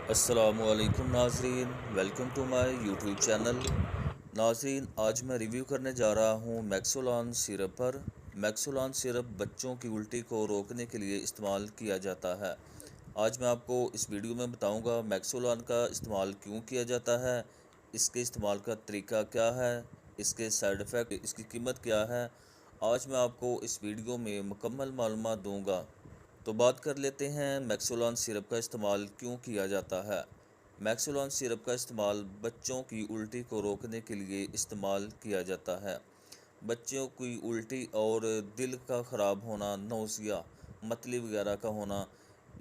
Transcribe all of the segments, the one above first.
अस्सलामुअलैकुम नाज़रीन, welcome to my YouTube channel. नाज़रीन, आज मैं रिव्यू करने जा रहा हूँ मैक्सोलान सिरप पर। मैक्सोलान सिरप बच्चों की उल्टी को रोकने के लिए इस्तेमाल किया जाता है। आज मैं आपको इस वीडियो में बताऊँगा मैक्सोलान का इस्तेमाल क्यों किया जाता है, इसके इस्तेमाल का तरीका क्या है, इसके साइड इफ़ेक्ट, इसकी कीमत क्या है। आज मैं आपको इस वीडियो में मुकम्मल मालूमात दूँगा। तो बात कर लेते हैं मैक्सोलान सिरप का इस्तेमाल क्यों किया जाता है। मैक्सोलान सिरप का इस्तेमाल बच्चों की उल्टी को रोकने के लिए इस्तेमाल किया जाता है। बच्चों की उल्टी और दिल का ख़राब होना, नौसिया, मतली वगैरह का होना,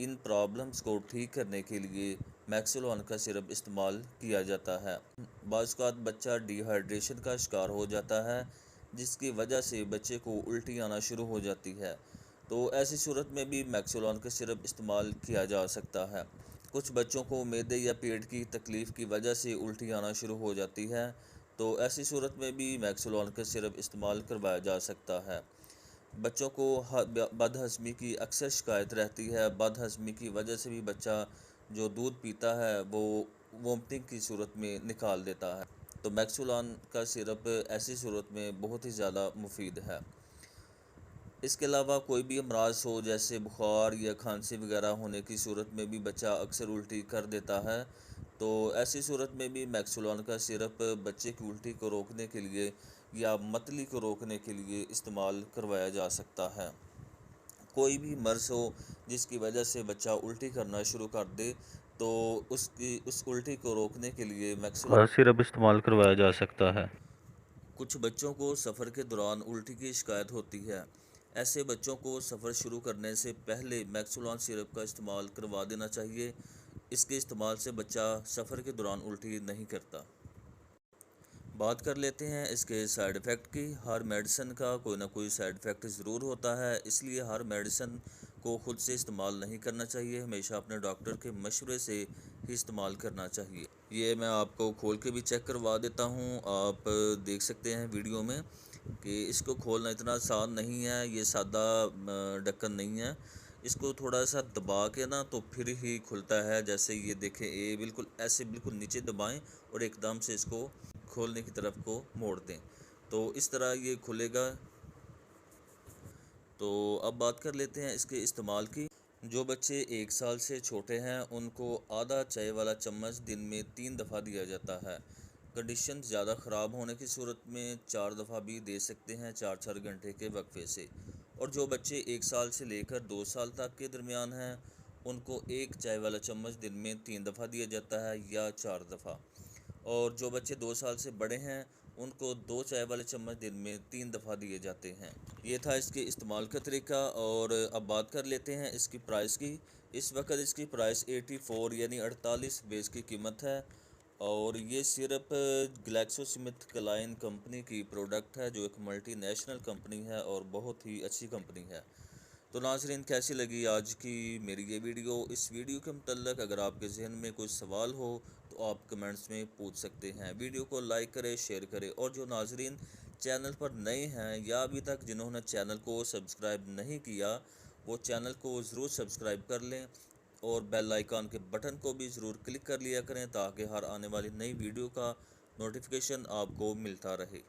इन प्रॉब्लम्स को ठीक करने के लिए मैक्सोलान का सिरप इस्तेमाल किया जाता है। बाज़ औक़ात बच्चा डिहाइड्रेशन का शिकार हो जाता है, जिसकी वजह से बच्चे को उल्टी आना शुरू हो जाती है। तो ऐसी सूरत में भी मैक्सोलान का सिरप इस्तेमाल किया जा सकता है। कुछ बच्चों को मैदे या पेट की तकलीफ़ की वजह से उल्टी आना शुरू हो जाती है, तो ऐसी सूरत में भी मैक्सोलान का सिरप इस्तेमाल करवाया जा सकता है। बच्चों को बदहज़मी की अक्सर शिकायत रहती है। बदहज़मी की वजह से भी बच्चा जो दूध पीता है वो वोमिटिंग की सूरत में निकाल देता है। तो मैक्सोलान का सिरप ऐसी सूरत में बहुत ही ज़्यादा मुफीद है। इसके अलावा कोई भी अमराज हो, जैसे बुखार या खांसी वगैरह होने की सूरत में भी बच्चा अक्सर उल्टी कर देता है, तो ऐसी सूरत में भी मैक्सोलान का सिरप बच्चे की उल्टी को रोकने के लिए या मतली को रोकने के लिए इस्तेमाल करवाया जा सकता है। कोई भी मर्ज़ हो जिसकी वजह से बच्चा उल्टी करना शुरू कर दे, तो उस उल्टी को रोकने के लिए मैक्सोलान का सिरप इस्तेमाल करवाया जा सकता है। कुछ बच्चों को सफ़र के दौरान उल्टी की शिकायत होती है। ऐसे बच्चों को सफ़र शुरू करने से पहले मैक्सोलान सिरप का इस्तेमाल करवा देना चाहिए। इसके इस्तेमाल से बच्चा सफ़र के दौरान उल्टी नहीं करता। बात कर लेते हैं इसके साइड इफ़ेक्ट की। हर मेडिसिन का कोई ना कोई साइड इफ़ेक्ट ज़रूर होता है, इसलिए हर मेडिसिन को ख़ुद से इस्तेमाल नहीं करना चाहिए। हमेशा अपने डॉक्टर के मशवरे से ही इस्तेमाल करना चाहिए। ये मैं आपको खोल के भी चेक करवा देता हूँ। आप देख सकते हैं वीडियो में कि इसको खोलना इतना आसान नहीं है, ये सादा ढक्कन नहीं है। इसको थोड़ा सा दबा के ना तो फिर ही खुलता है। जैसे ये देखें, ये बिल्कुल ऐसे बिल्कुल नीचे दबाएं और एकदम से इसको खोलने की तरफ को मोड़ दें, तो इस तरह ये खुलेगा। तो अब बात कर लेते हैं इसके इस्तेमाल की। जो बच्चे 1 साल से छोटे हैं उनको आधा चाय वाला चम्मच दिन में 3 दफ़ा दिया जाता है। कंडीशन ज़्यादा ख़राब होने की सूरत में 4 दफ़ा भी दे सकते हैं, 4-4 घंटे के वक्फे से। और जो बच्चे 1 साल से लेकर 2 साल तक के दरमियान हैं उनको 1 चाय वाला चम्मच दिन में 3 दफ़ा दिया जाता है या 4 दफ़ा। और जो बच्चे 2 साल से बड़े हैं उनको 2 चाय वाले चम्मच दिन में 3 दफ़ा दिए जाते हैं। ये था इसके इस्तेमाल का तरीका। और अब बात कर लेते हैं इसकी प्राइस की। इस वक्त इसकी प्राइस 84 यानी 48 बेस की कीमत है। और ये सिर्फ ग्लैक्सोस्मिथक्लाइन कंपनी की प्रोडक्ट है, जो एक मल्टीनेशनल कंपनी है और बहुत ही अच्छी कंपनी है। तो नाज़रीन, कैसी लगी आज की मेरी ये वीडियो। इस वीडियो के मतलब अगर आपके जहन में कोई सवाल हो तो आप कमेंट्स में पूछ सकते हैं। वीडियो को लाइक करें, शेयर करें। और जो नाज़रीन चैनल पर नए हैं या अभी तक जिन्होंने चैनल को सब्सक्राइब नहीं किया, वो चैनल को ज़रूर सब्सक्राइब कर लें और बेल आइकन के बटन को भी ज़रूर क्लिक कर लिया करें, ताकि हर आने वाली नई वीडियो का नोटिफिकेशन आपको मिलता रहे।